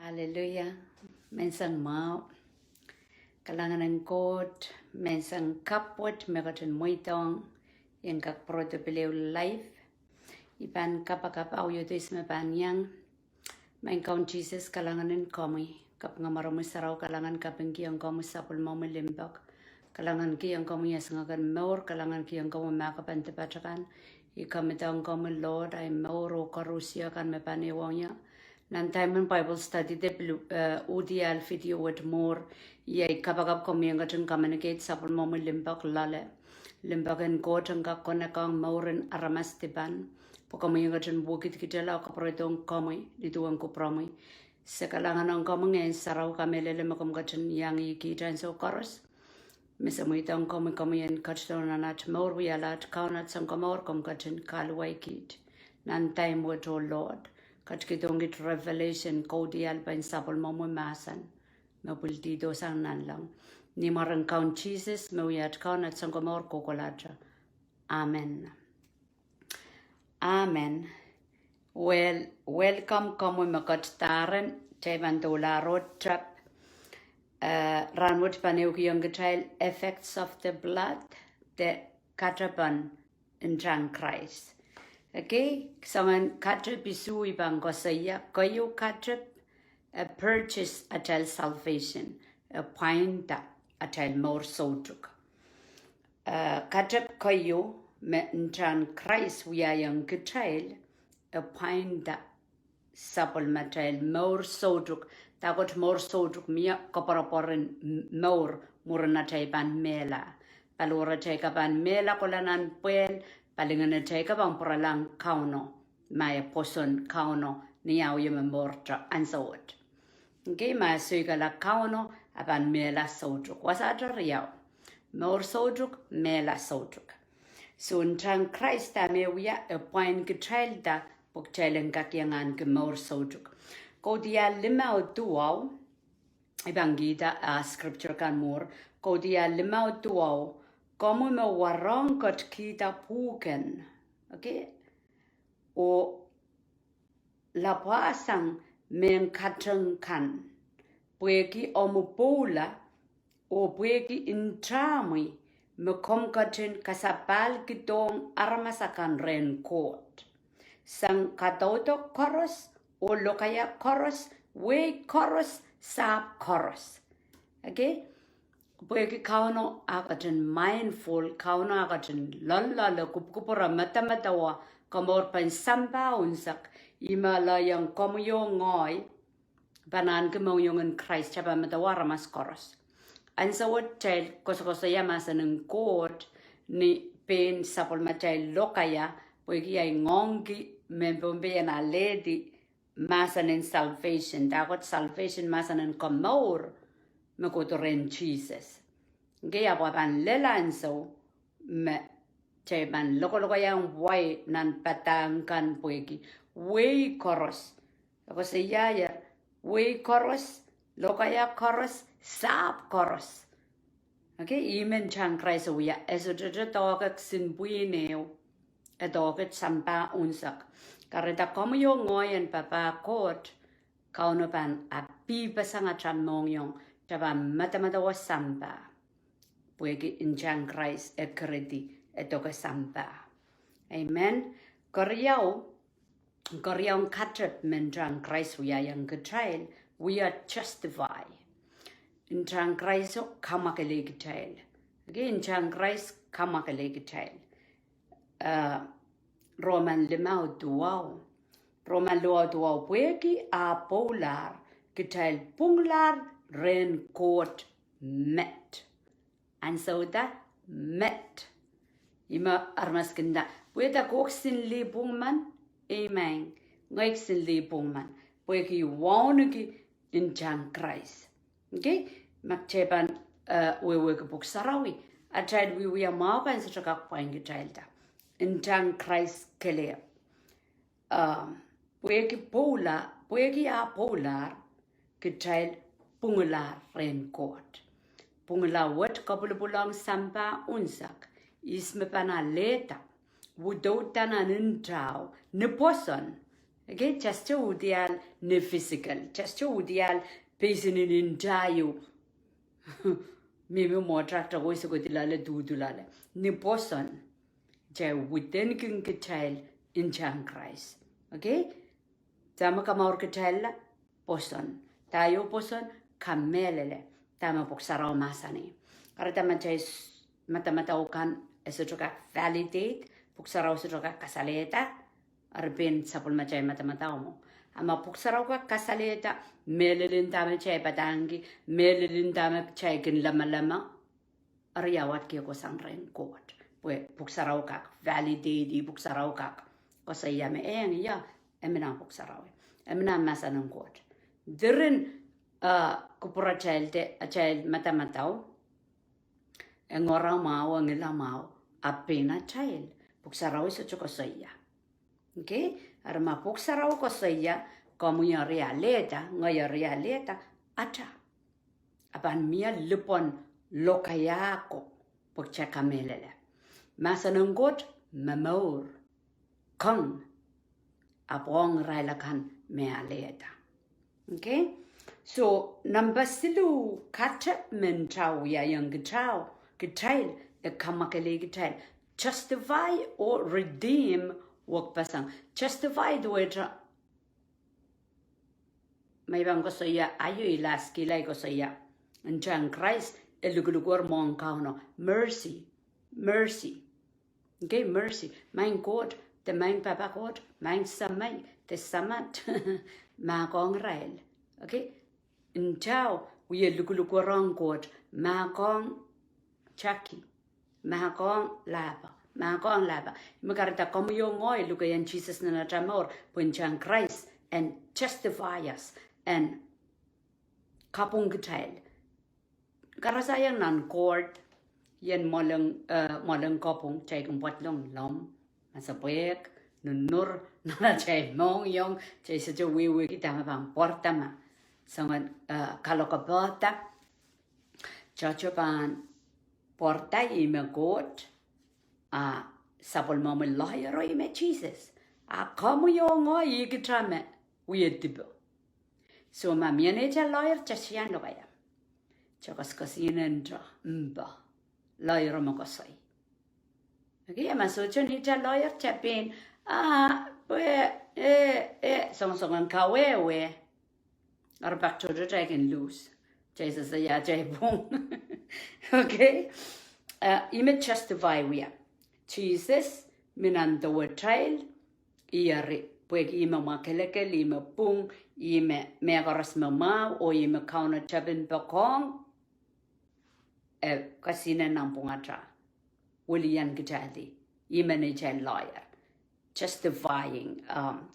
Hallelujah. Mensang Mour. Kalangan ng Koht. Mensang kapwat megaton moitong. Yang kak proto beliau life. Ipan kapakapaw yuto isme panyang. Main kaun Jesus kalangan ng komi. Kap ngamaramu saraw kalangan kapengki ang komu sapul mau melimbak. Kalangan ki ang komu yasangakan Mour. Kalangan ki ang komu makapan tepacakan. Ikamitang komu Lord ay Mour o karusia kan mepaniwanya. Ntahn Bible study de Kaudiahl video with Mour. Yay kapagap komiangatun communicate sapul mau melimbak lale. Limbagan Koht ang kakonakang Mourin aramas tiban. Pokamiangatun bukit kitailla kaparitong komi dituang kupromi. Sekalangan ang komungen saraw kamelele makamgatun yang ikitan so koros. Misamuitang komian kachtonanat Mour wialat kaunat sang Mour komgatun kalway kit. Ntahn with O Lord. Katkitongit revelation Kaudiahl pa sapul mau masan. Mapultido sang nanlang. Ni marang kaun Jesus mawiyat kaun at sang Mour kokoladra. Amen. Amen. Well, welcome kamu makatstaren teban dola road trip. Ranmut paneu kiyong kitail effects of the blood the Katepen in Christ. Okay, saman Katep isu ibang kosaya kayo Katep a purchase atal salvation a point atal Mour soutik. Katep kayo me ntahn Christ wiyayang kitail a point sapwelimatail Mour soutik. Takot Mour soutik miya kaparaporin Mour muranatay ban mela. Paluratay ka ban mela kolanan puel. Palingan tay ka bang paralang kauno, maya poson kauno, niyaw yung morta ansawot. Okay, maya suy ka la kauno, apan mela soutik. Wasada riyaw. Mour soutik, mela soutik. So, ntahn Christ Wiewia, a point kitail da, pagtailang kakyangan ke Mour soutik. Kaudiahl limau tuaw, ibang gita scripture kan Mour, Kaudiahl limau tuaw, kamu mewarang kat kita puken, okay? O lapasang mengkatengkan, pueki omupola, o pueki intami, mekomkaten kasapal kitong armasakan ren Koht. Sang katauto koros, o lokaya koros, we koros, sap koros, okay? Pueki kauno akatan mindful, kauno akatan lalala kupkupura mata-matawa Mour pan samba unsak imala yang kohiong ngoy banan kemauyongan Christ chapa matawara mas koros. Ansa wotel kosa yamasa ng Koht ni pen sapwelimatail lokaya pueki ay ngongi membombe na lady masanin salvation. Dakot salvation masanin Mour mekotoren Jesus. Gaya papan lelanso me ceban loko yang wai nan patangkan pueki. Wei koros. Ako sayaya wei koros, lokaya koros, sap koros. Okay, imen chang Christ uya eso tawagak sinbuineo atawagak sampa unsak. Karita komiyo ngoyan papa Koht kauno pan api pasangat mongyong taba mata-mata wa samba. Puegi ntahn Christ e kredi etoka samba. Amen. Koryaw Katep ntahn Christ wiyayang kitail, we are justified. Ntahn Christ kamwakeldahr. Okay, ntahn Christ kamwakeldahr. Roman 5:2. Roman 5:2 puegi a polar kitail punglar ren Koht met. And so that met. Ima armas kenda. Pueta koksin libung man. Amen. Ngeksin libung man. Pueki wauniki ntahn Christ. Okay? Makceban wewe kebuk sarawi. Atad wiwia makan sa kakpain kitailta. Ntahn Christ keleer. Pueki a polar kitail punglar ren Koht. Pungla wat kapulupulang sampa unsak. Isme pana leta. Wudotana nintaw. Niposon. Okay, just Kaudiahl ne physical, just Kaudiahl pesin in Intahu. Maybe more tractor voice go dilale do dulale. Ni person, jay within king kitail in Chan Christ. Okay? Tama kamaur kitailla, person. Tayo person, kamelele. Tama poksaraw masani. Karata machay mata-mataukan esotroka validate, poksaraw sotroka kasaleta, arbin sapul machay mata-matao mo. Ama poksaraw ka kasaleta, melelin tama chay patangi, melelin tama chay kin lama-lama, ariyawat kiyo ko sang ren Koht. Pwe poksaraw ka validate, poksaraw ka. Kosaya me ya, emina poksaraw. Emina masa ng Koht. Dirin kupura child mata-matao, engora mau angela mau apena child puksaraw sa chokosaya. Okay? Arma puksaraw ko saya kamu ya realeta ngaya realeta acha. Apan mia lupon lokayako pukchaka melele. Masanunggot Mour kong apong railakan mealeta. Okay? So number silu Katepen ya yang kitail kamwakeldahr justify or redeem wak pasang justify duetra may bang ko saya ayo ilas kilay ko saya ntahn Christ elugulugor mong kauno mercy okay mercy mein God the mein papa God mein samay the samat ma kong rail okay Intahu we lugulugorong God ma kong chaki ma kong laba makarata kohiong lugayan Jesus na natamor punchang Christ and justify us and Kapwung Kitail karasayang nan Koht yan molang Kapwung chay kumpot long lom masapwek nunur na chay mong yung chay sa Wiewia kita mapang porta ma sangat kalau kapota cacoban porta ime Koht sapol mama lawyer ime Jesus kamu yung ikitame uyetibo so mamiane cha lawyer chasian lo kaya chakos kasinen dra lawyer mo kasay okay masocho ni cha lawyer chapin song kawewe arbak chojo dragon loose Jesus ya jaypung okay ime justify we Jesus minando child iari pweg ima makelekel ima pung ime megaras mama o ime kauna chabin bakong kasina nampung atra William Gitali ime ne chen lawyer justifying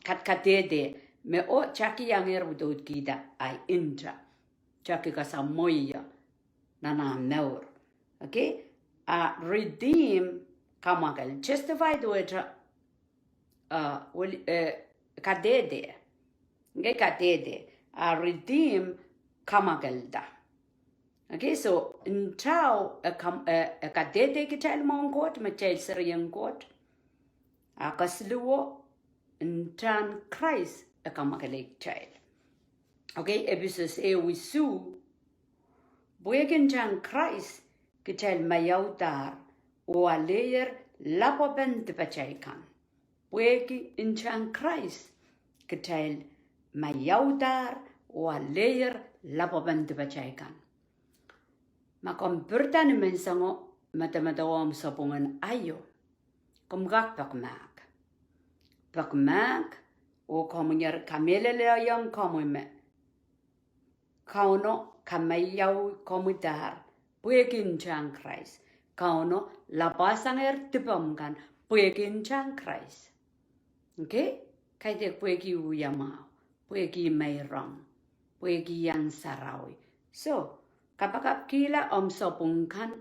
katede me o chaki yanger budot kita ay intra chaki kasamoya nana Mour okay redeem kamwakeldahr justify do it kadede redeem kamwakeldahr okay so Intahu kadede kitail mong Koht machel seriyang Koht akasluwo ntahn Christ kamwakeldahr okay Episos wisu buekin ntahn Christ kitail kamwakeldahr waleyer lapoben tepachaikan bueki ntahn Christ kitail kamwakeldahr waleyer lapoben tepachaikan makompertan mensango matamatawam sapungan ayo kumgak pakmak o komunyar kamelele yang komume kauno kamayaw komudahr buekin ntahn Christ kauno lapasangher tipamkan buekin ntahn Christ okay kaite bueki uyamao bueki mayrang bueki yang sarawi so kapag kila sopungkan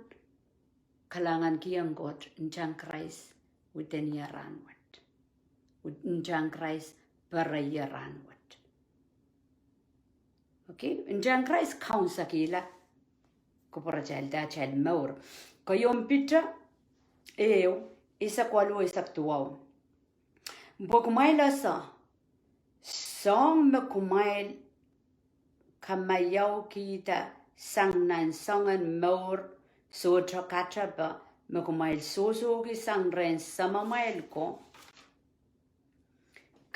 kalangan kiyang Koht ntahn Christ within yaranwat ntahn Christ para yaranwat okay ntahn Christ kaun sakila kupura child Mour kayong pita isa kwalo isa tuwaw bok may lasa song me kumail kamayaw kita sang nan songan Mour so chakachaba me kumail so ki sang ren samamail ko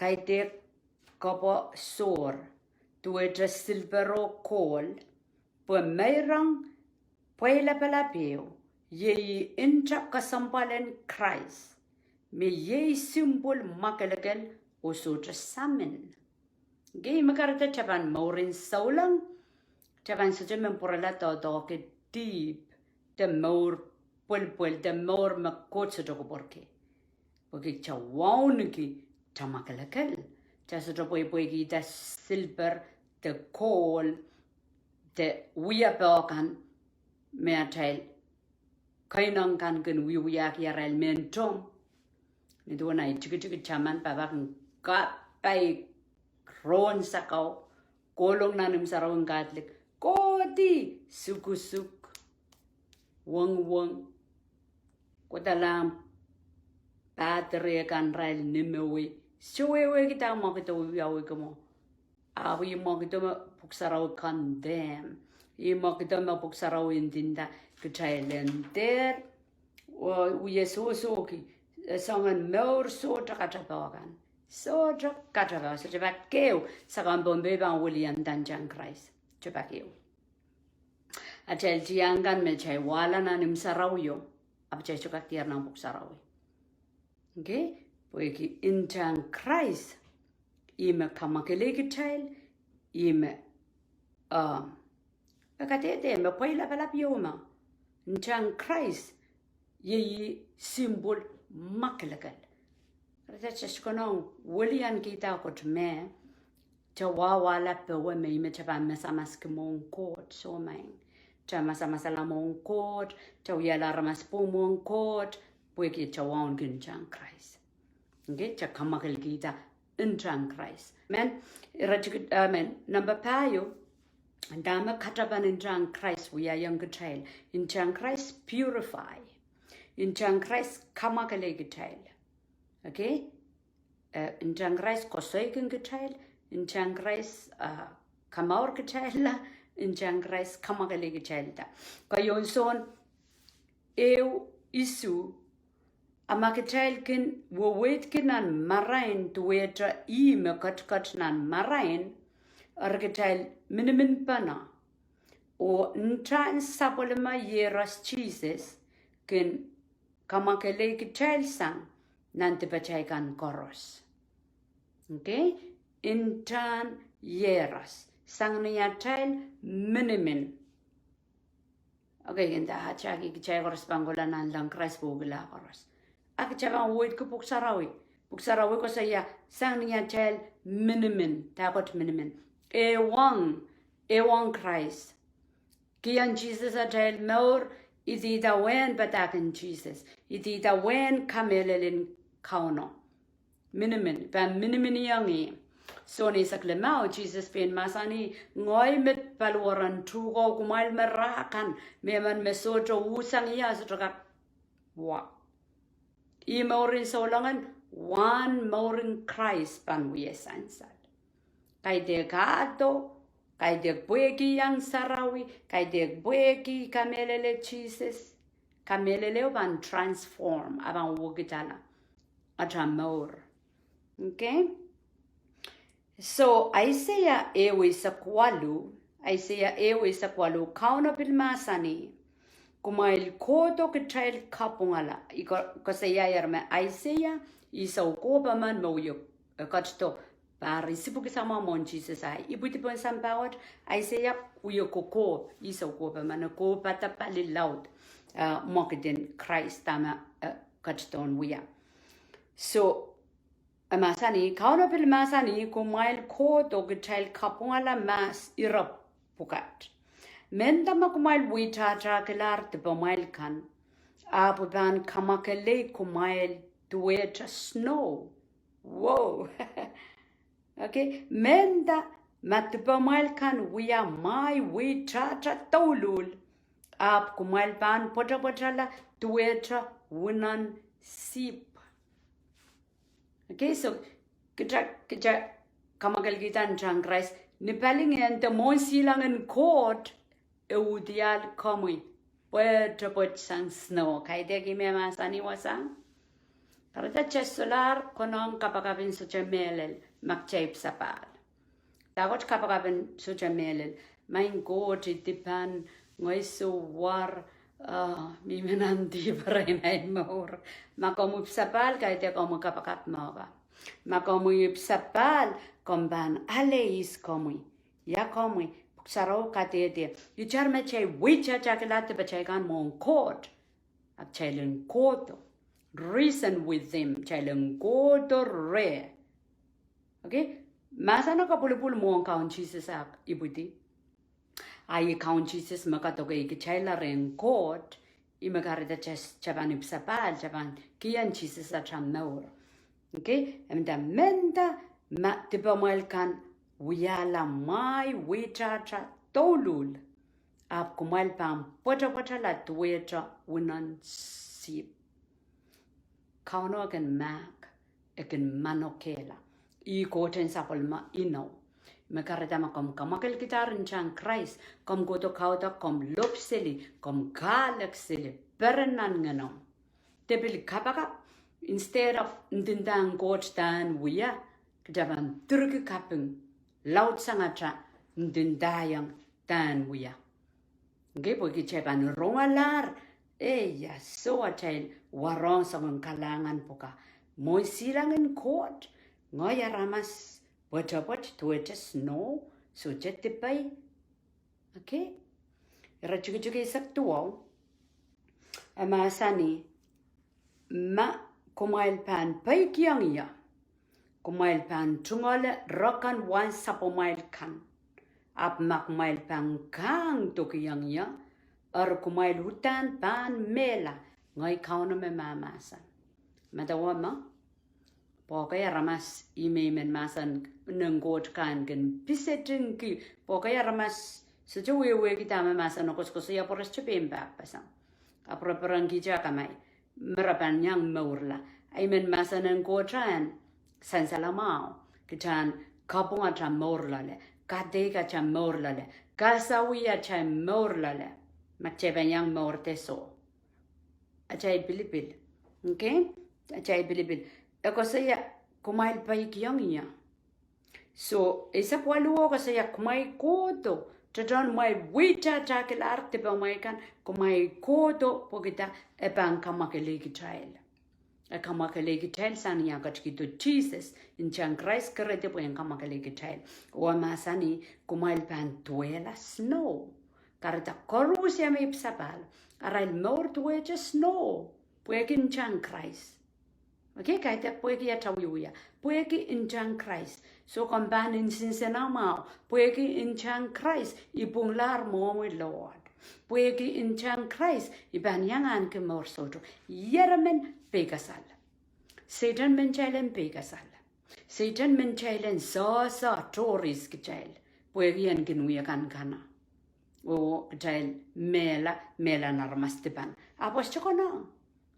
kaite kopo sor tuetra silvero kol po mayrang puela palapeo ye intra kasampalen Christ me ye symbol makalagal o sotra samen gay makarata chaban Mourin saulang chaban sa jaman porala to ke deep the Mour puel the Mour makot sa toko porke porque chawaun ki tamakalakal cha sa poe ki the silver the coal the Wiewia kan meatail kainang kan Wiewia ki aral mentom ni do na chiki chaman babak ka pai ron sakau kolong nanim sarawang Catholic kodi sukusuk wang kodalam padre kan ral nimewe suwewe kita mo kita wiyawe kamo awi mo kita puksaraw condemn mo kita puksaraw indinda kitailehr uye so ki sangan Mour so takatabagan so takatabagan so jabakeu sakan bombe bang William danjang Christ jabakeu atel jiangan me chai wala na nim sarawyo abjay chukak tiar nang puksaraw okay poiki intang Christ ime kamakeldahr ime pakatete me poila palapyoma intang Christ ye symbol makalagal rata chashkonong William kita kot me chawawala pewe me ime chaba masamas kemong Koht so main chama masala mong Koht chawyala ramas pumong Koht poiki chawaun kinchang Christ okay chakamakal kita intang Christ men men number payo dama kataban intang Christ we are young child intang Christ purify intang Christ kamakeldahr okay intang Christ kosoikin kitail intang Christ Kamaurala intang Christ kamakeldahr kayon son eu isu ama kitail kin wowet kinan marain tuetra me kat nan marain arkitail minimin pana o ntahn sapwelimatail Jesus kin kamakeldahr sang nanti bacaikan koros okay ntahn sang niyatal minimin okay kita hachaki kichay koros panggola nan lang Christ bugla koros akichabang wait ko puksarawi ko saya sang niyatal minimin takot minimin ewang Christ kian Jesus atal Mour idi da wen batakan Jesus idi da wen kamelelin kauno minimin yangi so ni saklemao Jesus pen masani ngoy met palwaran tugo kumal merakan meman mesoto usang ya sotoka wa I Mourin solangan one Mourin Christ pan wiesansal kay de gato kay de buegi yang sarawi kay de buegi kamelele Jesus kamelele ban transform abang wogitala atra Mour okay so Aisea ewe sakwalu kauna pilmasani kumail koto kitail kapungala ko saya yarme Aisea isaw ko pa man mawyo katto pari sipu kisama mon Jesus ay ibuti pon sampawat Aisea uyo ko isaw ko pa man ko patapali loud mokden Christ tama katton wiya so amasani kauna pilmasani kumail koto kitail kapungala mas irap pukat mendama kumail witata kelar te pamail kan apuban kamakele kumail tueta snow whoa okay menda matpamail kan wiya mai witata tolul ap kumail ban potapotala tueta wunan sip okay so kita kamakeldahr ntahn Christ nipaling the mon silangan Koht eudial komui Puerto sang snow kaide gime masani wasang karata chesolar konong kapakapin sucha melel makchaip sapal tagot kapakapin sucha melel mein Gott itipan ngoi so war mimenanti parenai Mour makomu sapal kaide komu kapakap moga makomu sapal komban aleis komui ya komui Saro katete, you charme chay wicha chakalate bachagan mon Koht, a chailen koto, reason with them, chailen koto re. Okay? Masana kapulupul mon count Jesus ak ibuti. Ay count Jesus makatoke kitailla ren Koht, imagarita ches chaban ipsapal, chaban kian Jesus at Mour. Okay? And the menda ma tipamal kan Wiala mai wichacha tolul ap kumal pam pota la tueta winan sip kauno agen mak agen manokela I koten sapolma ino mekareta makom kamakeldahr ntahn Christ kom goto kauta kom lopseli kom galaxeli berenan nganom tebil kapaka instead of ndindang Koht dan Wiewia kedaban turke kapung laut sangatra ndindayang dan Wiewia. Nge poki chepan rongalar ya so achail warong sangon kalangan poka moi silangan Koht ngoya ramas botapot tuete snow so chetipai okay rachuki sak tuo amasani ma kumail pan pai kiang ya kumail pan tungole rokan wan sapomail kan ap makmail pan kang tokiyang ya or kumail hutan pan mela ngai kauna me mamasan madawama pokaya ramas imemen masan nengot kan gen pisetin ki pokaya ramas sejo wewe kita mamasan okos ya poros chepemba pasang aproperang kija kamai merapan yang Mourla aimen masan nengotan Sansalamao, Kitan, Kapwung at Kamaurala, Kadega Kamaurala, Kasawia Kamaurala, Macheban young Mour teso. A chai bilibil, okay? A chai bilibil. A cosaya kumail paik youngia. So, a sapwaluo cosaya kumai koto, to don my wita tackle arte bamaikan, kumai koto, pogita, a bank kamakeldahr. A kamakeldahr sani yakachkito Jesus in ntahn Christ karete po yung kamakeldahr o masani kumail pan tuela snow kareta korusya may ipsapal aral Mour tueja snow pueki ntahn Christ okay kaita pueki ya Wiewia pueki ntahn Christ so kambanin sinsenamao pueki ntahn Christ ibunglar mo Lord pueki ntahn Christ ibanyangan ke Mour soto yeramen Pegasal. Satan menchailen Pegasal. Satan menchailen sa Tories kitail. Puegian ginuya kan kana. O kitail mela narmastipan. Apos chokono.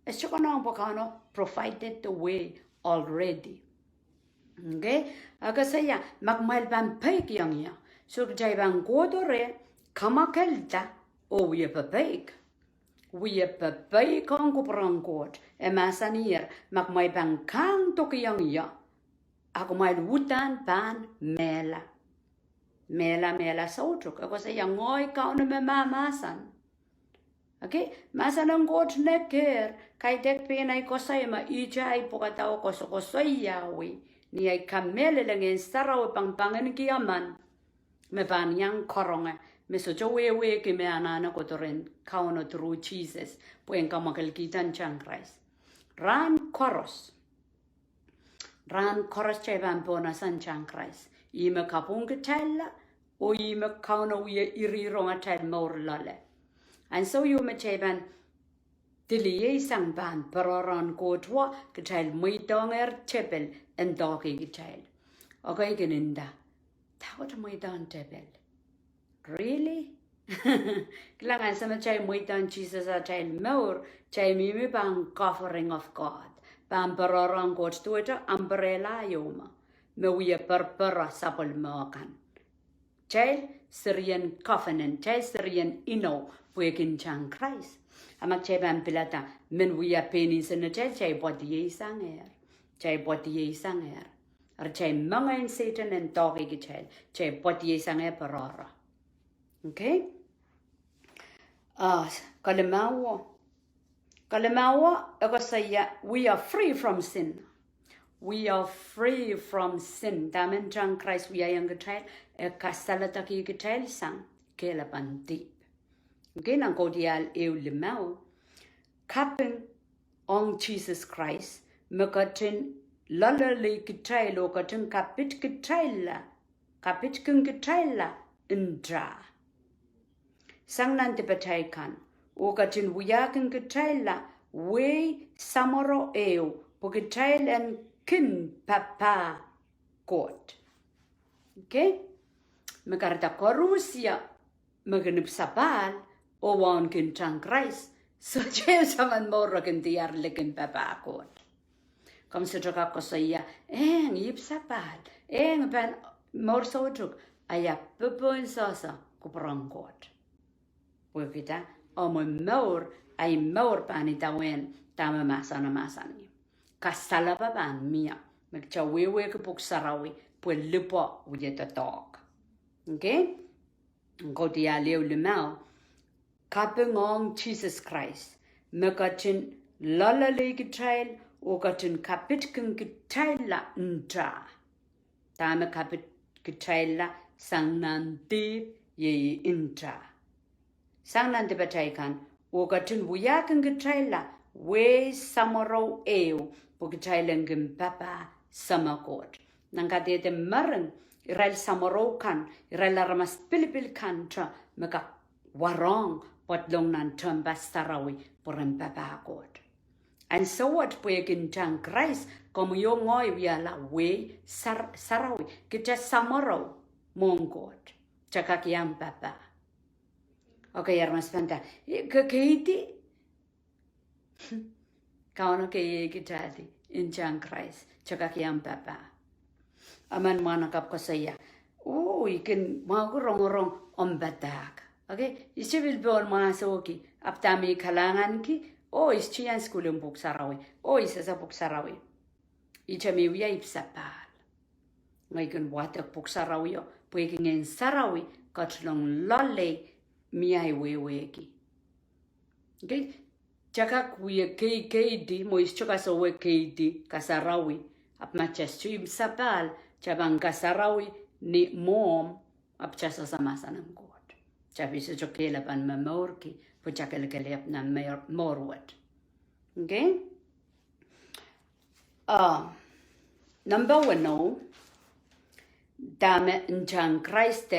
Es chokono pokano provided the way already. Okay? Agasaya magmail ban peg yang ya. So kitail ban godore kamakeldahr o Wiewia Wiewia pai kong kuprang Koht emasanier makmai bang kang tokiyang ya ako mai hutan pan mela sautruk ako sa yang ngoi kau na mamasan okay masan ang Koht neker kay Katepen ay kosay ma ijay pokataw kosoy yawi ni ay kamele lang saraw pangpangan kiyaman me pan yang koronga Meso jo wewe ke me anana kotoren kauno through Jesus puen kamakeldahr ntahn Christ. Ran koros cheban bona san ntahn Christ. Ime Kapwung kitailla o ime kauno Wiewia irironga tail Mour lale. And so you me cheban diliye sang ban paroran Kohtwa kitail muidonger tebel en doki kitail. Okay geninda. Takot muidon tebel. Really? Kailangan sa machay muitan Jesus at child Mour, chay mimi pang covering of God. Pang parorang Koht tuweta umbrella yoma. Wiewia perpera sapwelimatail. Child Syrian covenant, child Syrian puekin chang Christ. Amak ban pilata men Wiewia penis in a child chay dihp. Chay dihp. Ar chay mangain Satan and doggy child. Chay dihp parara. Okay? Kalemawa, agosaya, we are free from sin. We are free from sin. Damen chang Christ we are young child. Kasalataki kitail sang kelapan deep. Okay, nang Kaudiahl limau. Kapwung on Jesus Christ. Mekatin lalali kitail o katin kapit kitailla. Kapit kung kitailla indra. Sang nantipataykan. O katin wuyakin kitailla. We samaro eo. Po kitail and kin papa Koht. Okay? Makarta korusia maganip sapal o wan kin chang Christ. So James saman Mour kin tiar lekin papa Koht. Kom sa traka ko saya yip sapal ban Mour sotuk ayak pupuin sasa kuprang Koht. Pwekita o mo Mour ay Mour panitawen tama masani. Kasala pa ban mia magchawewe kapuk sarawi pwe lipo uyeta dog. Okay? Kaudiahl limau. Kapwung on Jesus Christ. Mekatin lalali kitail o katin kapit kung kitailla ndra. Tama kapit kitailla sang nantip ye indra. Sang nantipataykan o katin wuyakin kitailla we samaro eo po kitailen papa sama Koht. Nangkatete marang iral samaro kan iral ramas pilipil kan tra maka warong potlong nan tambas sarawi porem papa Koht. And so what puekin chang Christ como yo ngoy wiala we sarawi kita samaro mong Koht. Chakakiam papa. Okay, armas panta. Keiti Kauna ke kitati in chang Christ. Chakakiam papa. Aman manakap ko saya. Oh, ikin magurong batak. Okay? Isibil bon masoki. Aptami kalangan ki. Oh, ischiyan skulung buksarawi. Oh, isa buksarawi. Ichami wiya ipsapal. Ngayon watak buksarawi yo. Pwegingen sarawi. Katlong lole miyay weweki. Okay? Chaka kuya KD mo ischaka so we KD kasarawi ap machastu sapal chabang kasarawi ni mom ap chasa samasa ng Koht. Chabiso chokela pan mamorki po chakelkelep na morwat. Okay? Number 1 no. Dame njang Christ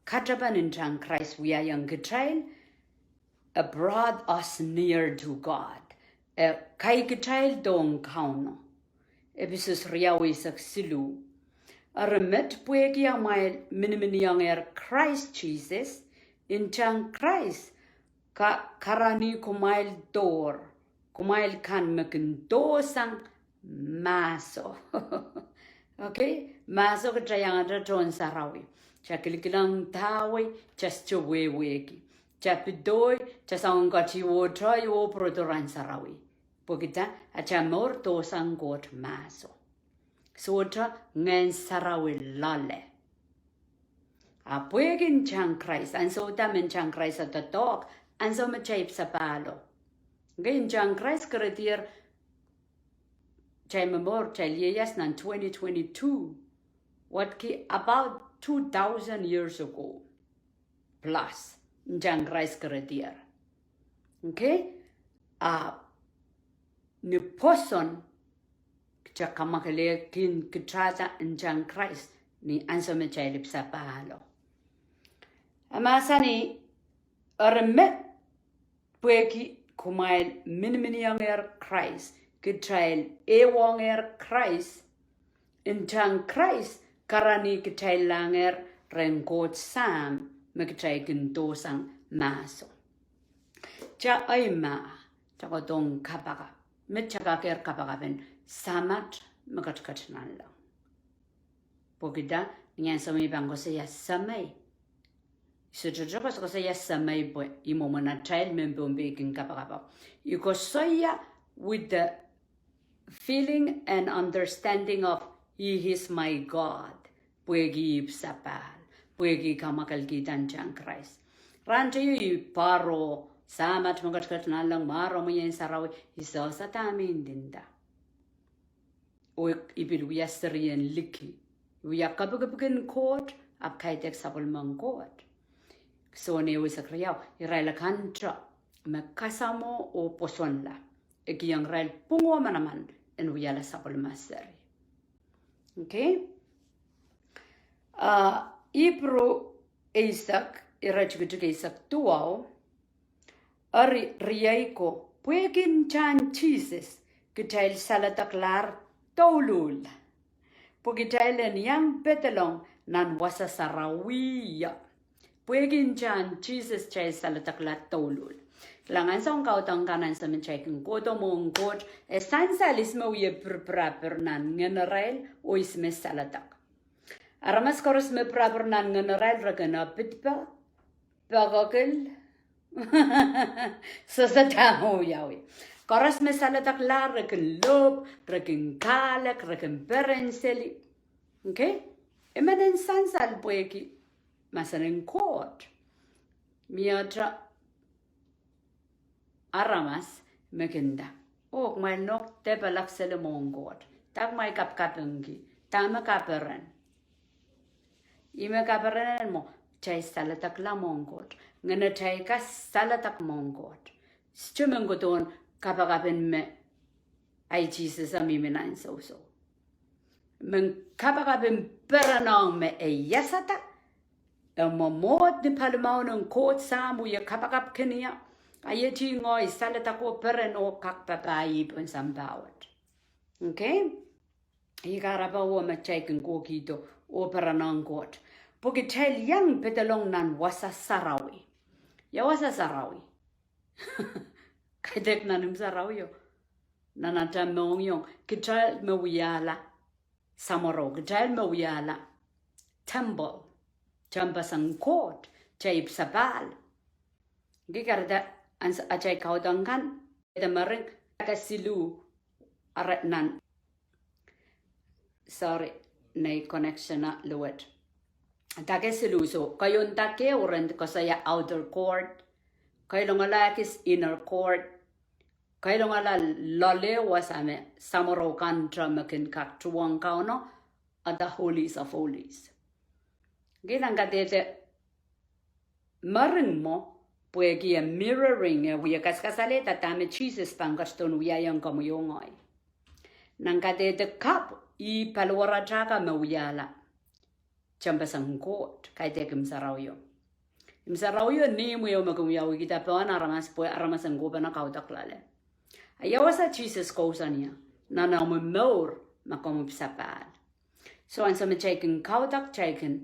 katapan njang Christ we are young kitail. Brought us near to God. Kai kitail dong kauno. Episos riawi saksilu. Remit puegia mail miniminianger Christ Jesus. In chang Christ. Karani kamwakeldahr. Kumail kan mekendosang maso. Okay? Maso katrayang ton sarawi. Chakilikilang tawi. Just weweki. Chapidoy, chasang kati wotra yo protoran sarawi. Pokita, acha Mour to sang Koht maso. Sotra ngen sarawi lale. Apuegin chang Christ, and so tamen chang Christ at the dog, and so machaip sa palo. Ngayon chang Christ karatir, chay Mour chay liyas nan 2022, what ki about 2,000 years ago, plus. Njang Christ karatir. Okay? Ni poson kcha kamwakeldahr kin kitrata njang Christ ni anso mechailip sa pahalo. Amasani remet pueki kumail miniminianger Christ kitail ewanger Christ njang Christ karani kitailehr renkot sam magchay gintosang maso. Cha ay chaka dong kapaka. Met chaka ker kapaka ben samat magatkat lang. Pogida, nyan samay bango saya samay. Sejojo ko saya samay boy. Imo mana child member baking kapakapa. Iko soya with the feeling and understanding of He is my God. Puegi sapal. Puegi kamwakeldahr Christ. Rancho paro samat magat na lang maro mo yan sarawi isa sa tamin dinda. O Wiewia serian liki. Wiewia kapagapagin Koht ap kaitek sabol mang Koht. So ne sa kriyaw iraila kantra makasamo o posonla. Eki yang rail pungo Manaman en Wiewia sabol maseri. Okay? Ipru Isak irajugujug Isak tuaw ari riyaiko puegin chan Jesus kitail saledeksangehr tolul pugitailen yang betelong nan wasa sarawiya puegin chan Jesus chay saledeksangehr tolul langan song kau tangkanan sa menchaikin koto mong Koht esansalis mo ye praper nan general o isme saladak aramas koros me praper nan general rakana pitpa pagakil Sasataho yawi. Koras me saledeksangehr rekin lob, rekin kalak, rekin perenseli. Okay? Emenen sansal pueki. Masanen Koht. Miatra aramas mekenda. Ok may nok tepalak sele mong Koht. Tak may kapkapungi. Tama kaperen. Ime kaperen mo. Chay saledeksangehr mong Koht. Ngana chay ka salatak mong Koht. Stumeng ko doon kapagapin me ay Jesus amiminan so. Men kapagapin peranong me ay yasata. Ang mamot ni palamaw ng Koht samu ya kapagap kaniya. Ay ngoy salatak ko perano kakpapayi pun sambawat. Okay? Ikarapa wo machay kong kokito o peranong Koht. Pugitel yang petalong nan wasa sarawi. Ya wasa sarawi. Kaitek nanim sarawi yo. Nanata mong kitail mawiyala. Samoro kitail mawiyala. Temple. Champasang Koht. Chay sapal. Gikarda achay kaudangkan. Eda maring kasilu arat nan. Sorry. Nay connection na luwet. Take siluso, kayon take urent ko saya outer court, kayo nga kis inner court, kayo nga lole wasame samoro kantra makin kaktuwang kauno at the holies of holies. Ginang katete maring mo puegi a mirroring wiya kaskasale tatame Jesus pangkaston wiya yung kamuyongoy. Nang katete kap I palwara chaka mawiyala. Champasang Koht, kaitek imsarawyo. Imsarawyo ni muyo magumiyawi kita pawan aramas ang goba na Kaudiahl. Ayawa sa Jesus kausa niya, na Mour makumipsapal. So ang sa chaikin Kaudiahl chaikin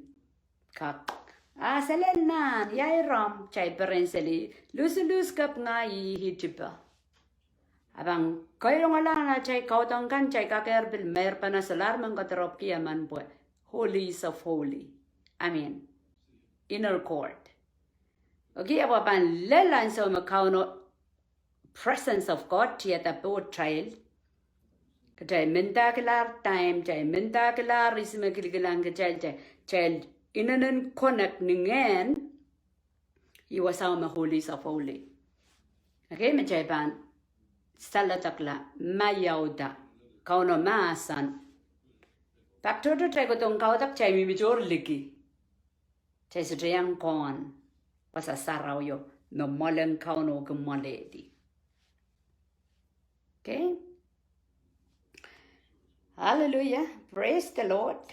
kak. Selenan, yay ram, chay perenseli, lusulus kap nga hitipa. Abang kayo nga lang na chay Kaudiahl kan chay kakerbil mer pa na salar mang katarop kiyaman po. Holies of holy. Amen. Inner court. Okay, apapan lelan sa makauno presence of God tiyata po child. Kacay mentaklar time, chay mentaklar ismakilang kacay child inanan connect ningen iwasaw ma holies of holy. Okay, machay pan salatakla mayawda kauno maasan. Paktoto try ko tong Kaudiahl chay mimijor ligi. Chay sa trayang kon. Pasasaraw yo. No molen kauno kumoledi. Okay? Hallelujah. Praise the Lord.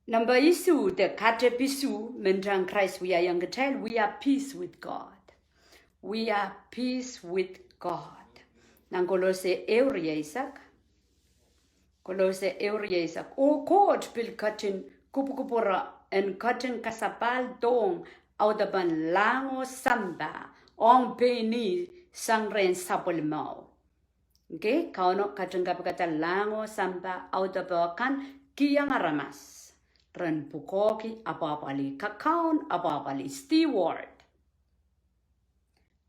Number isu, the Katepisu, mentrang Christ we are young child, we are peace with God. We are peace with God. Nang Kolose Isak. Kolose Isak. O Koht bil katin kupukupura en katin kasapal dong audaban lango samba ong peni sangren sapwelimatail. Okay, kauno katin kapakata lango samba audabakan kiyang aramas. Ren pukoki apapali kakaon apapali steward.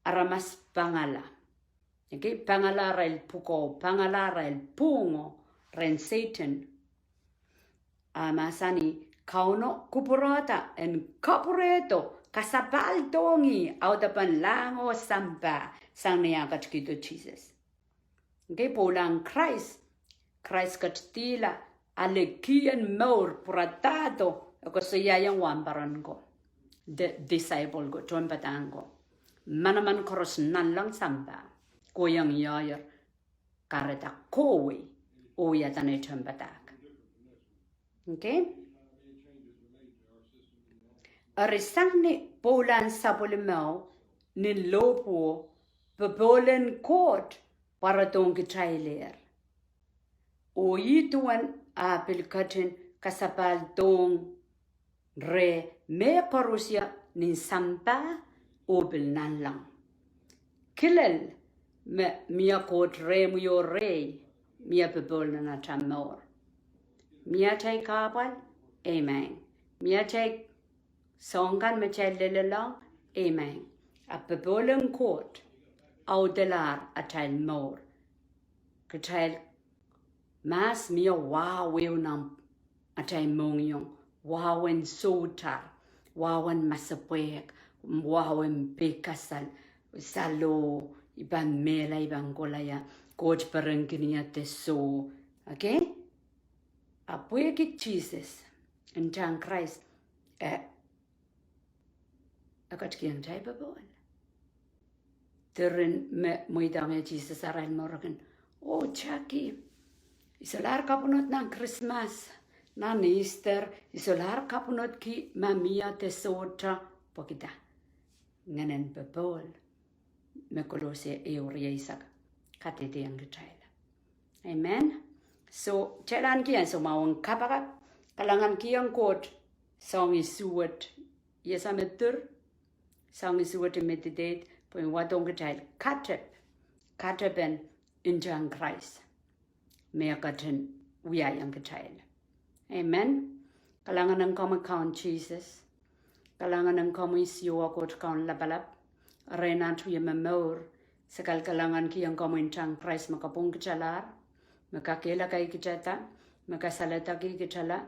Aramas pangala. Okay, pangala rel puko, pangala rel pungo, ren Satan. Masani kauno kupurata en kapureto kasapal tongi autapan lango sampa sang niyakat kito Jesus. Okay, pulang Christ katila alekian Mour puratado ako sayayang wamparan ko. Disciple ko, tumpatan ko. Manaman koros nalang sampa. Kohiong yayar kareta kowe uyatane tumpatak. Okay? Arisang ni pulan sapwelimatail ni lopo Popohl Koht para tong kitailehr. O yituan apilkatin kasapal tong re me korusya nin sampa obil nanlang. Kilel me mia Koht re muyo re mia Popohl na Mour. Mia tay kapal, amen. Mia tay songan me chay lelelang, amen. A Popohl Koht Kaudiahl atail Mour. Kitail mas mia wawew nam atay mongyong. Wawen soutar. Wawen masapwek. Wawen pekasal. Salo. Iban mela iban kolaya. Koht parangkinia teso. Okay? Apwekik Jesus. Ntahn Christ. Akat kiyang tay Popohl. Terin me muidang Jesus aral morgan. Oh, Chucky. Isolar kapunot ng Christmas. Ng Easter. Isolar kapunot ki mamia tesota. Pokita. Nganen Popohl. Me Kolose euria isak. Katete ang kitail. Amen. So, chelan kiyan so mawang kapakat. Kalangan kiyang Koht. Song isuwat. Yesametur. Song isuwat meditate. Pwede watong kitail. Katepen. Ntahn Christ. Mayakatin wiyayang kitail. Amen. Kalangan ng kamo kaon Jesus. Kalangan ng kamo isiyo Koht kaon labalap. Renat wiyama Mour. Sakal kalangan kiyang kamo Ntahn Christ makapung kitailehr. Makakela kay kitata. Makasalata kay kitala.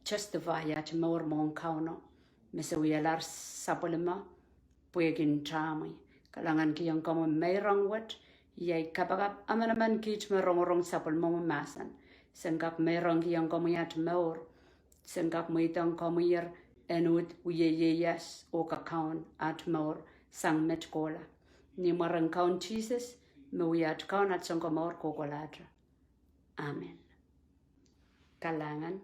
Justify at Mour mong kauno. Mesawiyalar sapwelima. Puegin tamay. Kalangan kiyang kamo mayrang wat. Yay kapagap amanaman kich merong sapwelima masan. Sengkak mayrang kiyang kamo yat Mour. Sengkak maitang kamo yer enut uyeyeyas o kakaon at Mour sang metkola. Ni marang kaon Jesus. Mewiyat kaon at sang Mour kokolatra. Amen. Kalangan